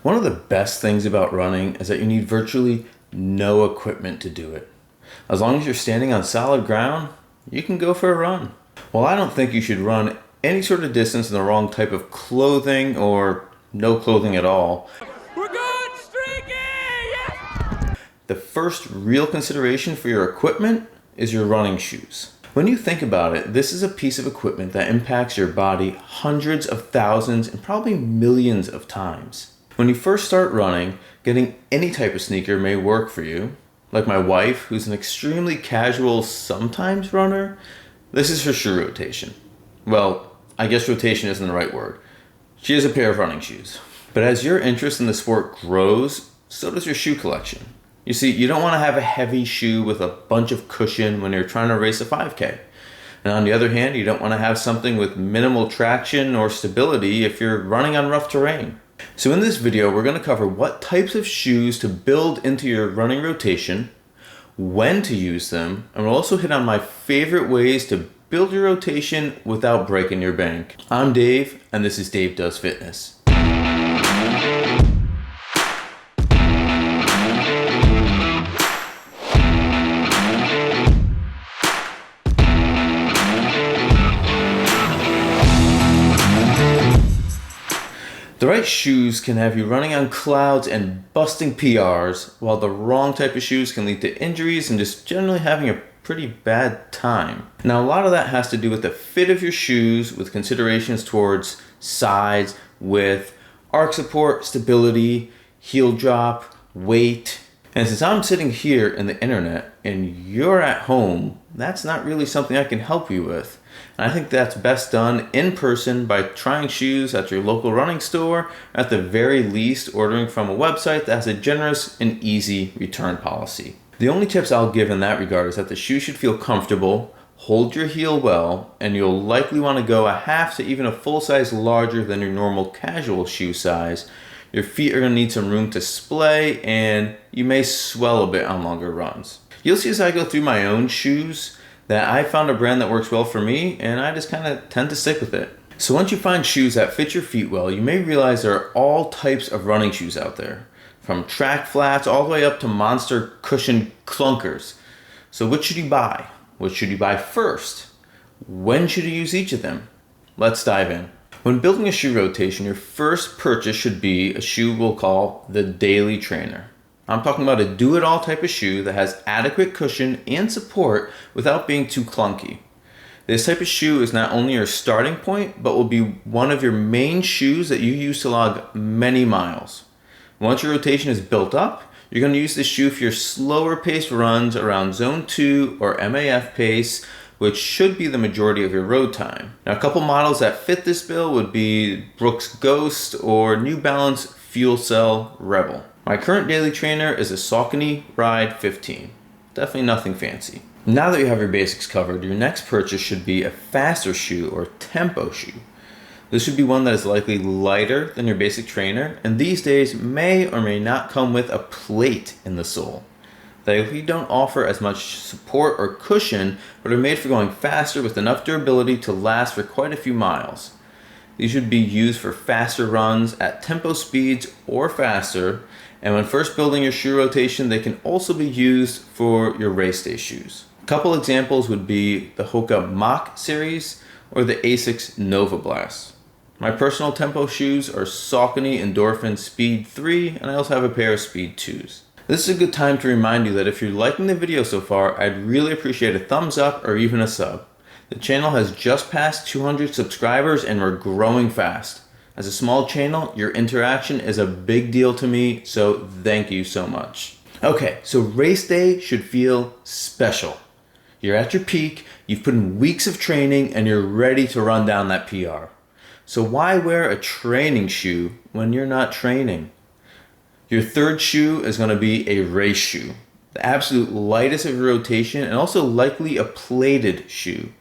One of the best things about running is that you need virtually no equipment to do it. As long as you're standing on solid ground, you can go for a run. While I don't think you should run any sort of distance in the wrong type of clothing or no clothing at all, We're going streaky! Yes! the first real consideration for your equipment is your running shoes. When you think about it, this is a piece of equipment that impacts your body hundreds of thousands and probably millions of times. When you first start running, getting any type of sneaker may work for you. Like my wife, who's an extremely casual, sometimes runner, this is her shoe rotation. Well, I guess rotation isn't the right word. She has a pair of running shoes. But as your interest in the sport grows, so does your shoe collection. You see, you don't want to have a heavy shoe with a bunch of cushion when you're trying to race a 5K. And on the other hand, you don't want to have something with minimal traction or stability if you're running on rough terrain. So in this video, we're going to cover what types of shoes to build into your running rotation, when to use them, and we'll also hit on my favorite ways to build your rotation without breaking your bank. I'm Dave, and this is Dave Does Fitness. The right shoes can have you running on clouds and busting PRs, while the wrong type of shoes can lead to injuries and just generally having a pretty bad time. Now, a lot of that has to do with the fit of your shoes, with considerations towards size, width, arch support, stability, heel drop, weight. And since I'm sitting here in the internet and you're at home, that's not really something I can help you with. And I think that's best done in person by trying shoes at your local running store, or at the very least ordering from a website that has a generous and easy return policy. The only tips I'll give in that regard is that the shoe should feel comfortable, hold your heel well, and you'll likely want to go a half to even a full size larger than your normal casual shoe size. Your feet are going to need some room to splay, and you may swell a bit on longer runs. You'll see as I go through my own shoes that I found a brand that works well for me, and I just kind of tend to stick with it. So once you find shoes that fit your feet well, you may realize there are all types of running shoes out there, from track flats all the way up to monster cushion clunkers. So which should you buy? What should you buy first? When should you use each of them? Let's dive in. When building a shoe rotation, your first purchase should be a shoe we'll call the Daily Trainer. I'm talking about a do-it-all type of shoe that has adequate cushion and support without being too clunky. This type of shoe is not only your starting point, but will be one of your main shoes that you use to log many miles. Once your rotation is built up, you're going to use this shoe for your slower paced runs around Zone 2 or MAF pace, which should be the majority of your road time. Now, a couple models that fit this bill would be Brooks Ghost or New Balance Fuel Cell Rebel. My current Daily Trainer is a Saucony Ride 15. Definitely nothing fancy. Now that you have your basics covered, your next purchase should be a faster shoe or tempo shoe. This should be one that is likely lighter than your basic trainer, and these days may or may not come with a plate in the sole. They likely don't offer as much support or cushion, but are made for going faster with enough durability to last for quite a few miles. These should be used for faster runs at tempo speeds or faster, and when first building your shoe rotation, they can also be used for your race day shoes. A couple examples would be the Hoka Mach series or the Asics Nova Blast. My personal tempo shoes are Saucony Endorphin Speed 3, and I also have a pair of Speed 2s. This is a good time to remind you that if you're liking the video so far, I'd really appreciate a thumbs up or even a sub. The channel has just passed 200 subscribers and we're growing fast. As a small channel, your interaction is a big deal to me, so thank you so much. Okay, so race day should feel special. You're at your peak, you've put in weeks of training, and you're ready to run down that PR. So why wear a training shoe when you're not training? Your third shoe is going to be a race shoe, the absolute lightest of your rotation, and also likely a plated shoe.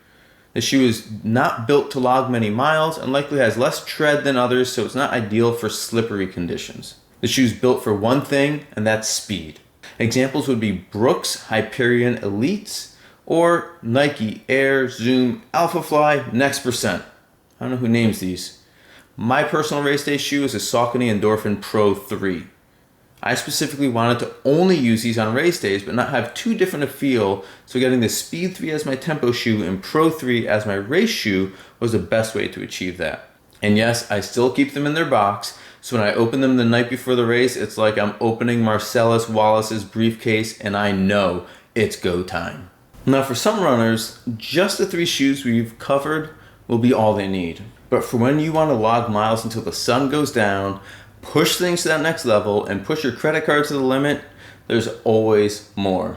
The shoe is not built to log many miles and likely has less tread than others, so it's not ideal for slippery conditions. The shoe is built for one thing, and that's speed. Examples would be Brooks Hyperion Elites or Nike Air Zoom Alpha Fly Next Percent. I don't know who names these. My personal race day shoe is a Saucony Endorphin Pro 3. I specifically wanted to only use these on race days, but not have too different a feel, so getting the Speed 3 as my tempo shoe and Pro 3 as my race shoe was the best way to achieve that. And yes, I still keep them in their box, so when I open them the night before the race, it's like I'm opening Marcellus Wallace's briefcase and I know it's go time. Now for some runners, just the 3 shoes we've covered will be all they need. But for when you want to log miles until the sun goes down, push things to that next level, and push your credit card to the limit, there's always more.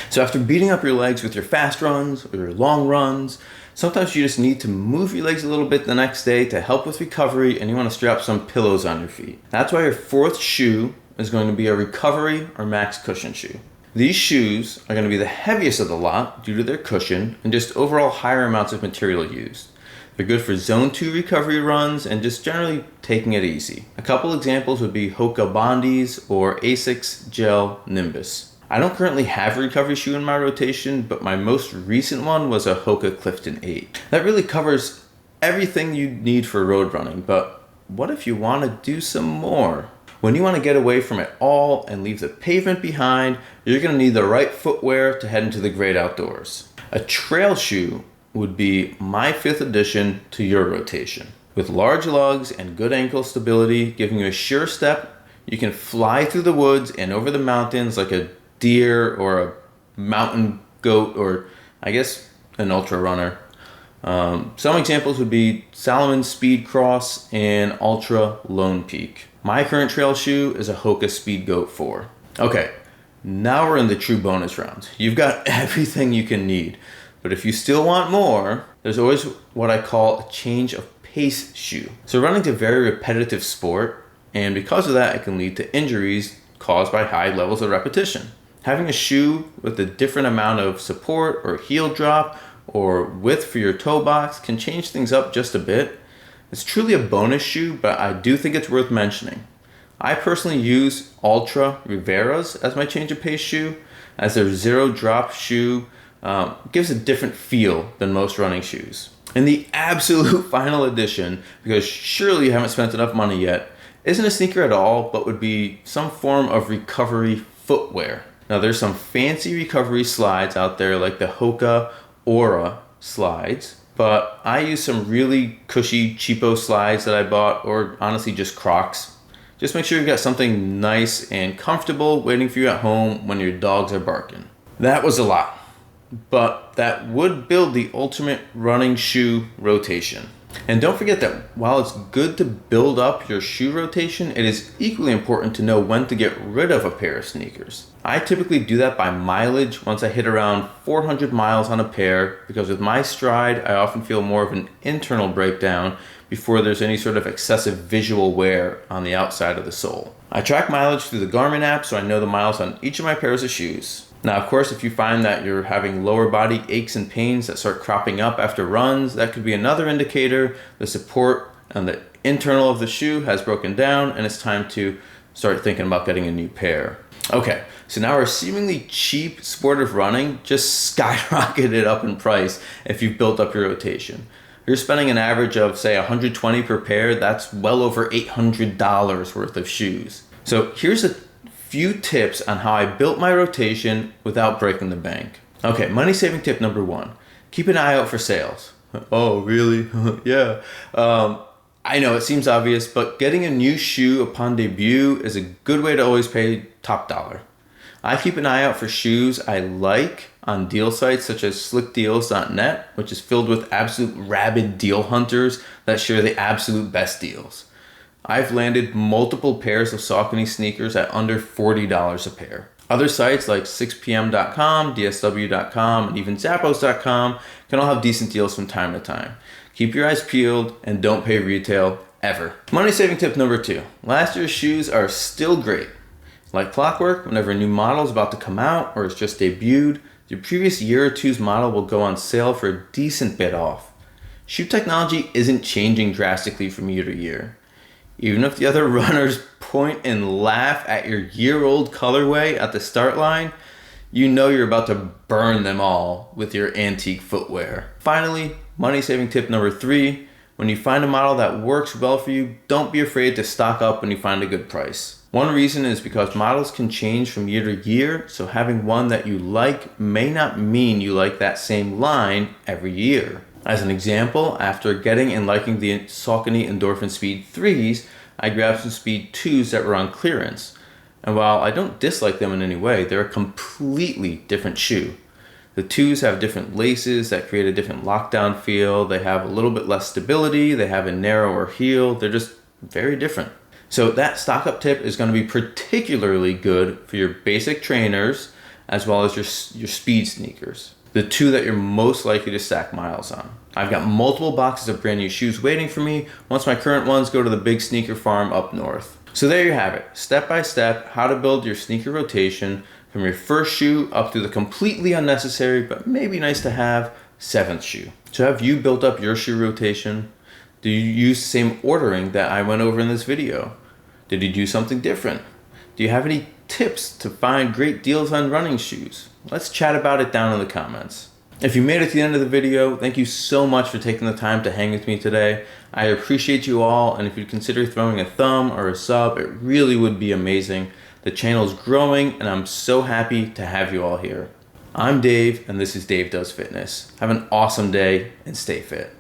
So after beating up your legs with your fast runs or your long runs, sometimes you just need to move your legs a little bit the next day to help with recovery, and you want to strap some pillows on your feet. That's why your 4th shoe is going to be a recovery or max cushion shoe. These shoes are going to be the heaviest of the lot due to their cushion and just overall higher amounts of material used. They're good for zone 2 recovery runs and just generally taking it easy. A couple examples would be Hoka Bondis or Asics Gel Nimbus. I don't currently have a recovery shoe in my rotation, but my most recent one was a Hoka Clifton 8. That really covers everything you need for road running, but what if you want to do some more? When you want to get away from it all and leave the pavement behind, you're going to need the right footwear to head into the great outdoors. A trail shoe would be my 5th addition to your rotation. With large lugs and good ankle stability, giving you a sure step, you can fly through the woods and over the mountains like a deer or a mountain goat, or I guess an ultra runner. Some examples would be Salomon Speed Cross and Ultra Lone Peak. My current trail shoe is a Hoka Speed Goat 4. Okay, now we're in the true bonus round. You've got everything you can need. But if you still want more, there's always what I call a change of pace shoe. So running's a very repetitive sport, and because of that, it can lead to injuries caused by high levels of repetition. Having a shoe with a different amount of support or heel drop or width for your toe box can change things up just a bit. It's truly a bonus shoe, but I do think it's worth mentioning. I personally use Altra Riveras as my change of pace shoe, as their zero drop shoe gives a different feel than most running shoes. And the absolute final addition, because surely you haven't spent enough money yet, isn't a sneaker at all, but would be some form of recovery footwear. Now there's some fancy recovery slides out there like the Hoka Aura slides, but I use some really cushy cheapo slides that I bought, or honestly just Crocs. Just make sure you've got something nice and comfortable waiting for you at home when your dogs are barking. That was a lot, but that would build the ultimate running shoe rotation. And don't forget that while it's good to build up your shoe rotation, it is equally important to know when to get rid of a pair of sneakers. I typically do that by mileage once I hit around 400 miles on a pair, because with my stride, I often feel more of an internal breakdown before there's any sort of excessive visual wear on the outside of the sole. I track mileage through the Garmin app, so I know the miles on each of my pairs of shoes. Now, of course, if you find that you're having lower body aches and pains that start cropping up after runs, that could be another indicator the support on the internal of the shoe has broken down and it's time to start thinking about getting a new pair. Okay, so now our seemingly cheap sport of running just skyrocketed up in price if you've built up your rotation. You're spending an average of, say, $120 per pair. That's well over $800 worth of shoes. So here's a few tips on how I built my rotation without breaking the bank. Okay, money saving tip number 1. Keep an eye out for sales. Oh, really? Yeah. I know it seems obvious, but getting a new shoe upon debut is a good way to always pay top dollar. I keep an eye out for shoes I like on deal sites such as slickdeals.net, which is filled with absolute rabid deal hunters that share the absolute best deals. I've landed multiple pairs of Saucony sneakers at under $40 a pair. Other sites like 6pm.com, dsw.com, and even zappos.com can all have decent deals from time to time. Keep your eyes peeled and don't pay retail ever. Money saving tip number 2. Last year's shoes are still great. Like clockwork, whenever a new model is about to come out or it's just debuted, your previous year or two's model will go on sale for a decent bit off. Shoe technology isn't changing drastically from year to year. Even if the other runners point and laugh at your year-old colorway at the start line, you know you're about to burn them all with your antique footwear. Finally, money-saving tip number 3, When you find a model that works well for you, don't be afraid to stock up when you find a good price. One reason is because models can change from year to year, so having one that you like may not mean you like that same line every year. As an example, after getting and liking the Saucony Endorphin Speed 3s, I grabbed some Speed 2s that were on clearance. And while I don't dislike them in any way, they're a completely different shoe. The 2s have different laces that create a different lockdown feel. They have a little bit less stability. They have a narrower heel. They're just very different. So that stock up tip is going to be particularly good for your basic trainers as well as your speed sneakers. The two that you're most likely to stack miles on. I've got multiple boxes of brand new shoes waiting for me once my current ones go to the big sneaker farm up north. So there you have it, step by step, how to build your sneaker rotation from your first shoe up to the completely unnecessary but maybe nice to have 7th shoe. So have you built up your shoe rotation? Do you use the same ordering that I went over in this video? Did you do something different? Do you have any tips to find great deals on running shoes? Let's chat about it down in the comments. If you made it to the end of the video, thank you so much for taking the time to hang with me today. I appreciate you all, and if you'd consider throwing a thumb or a sub, it really would be amazing. The channel is growing, and I'm so happy to have you all here. I'm Dave, and this is Dave Does Fitness. Have an awesome day, and stay fit.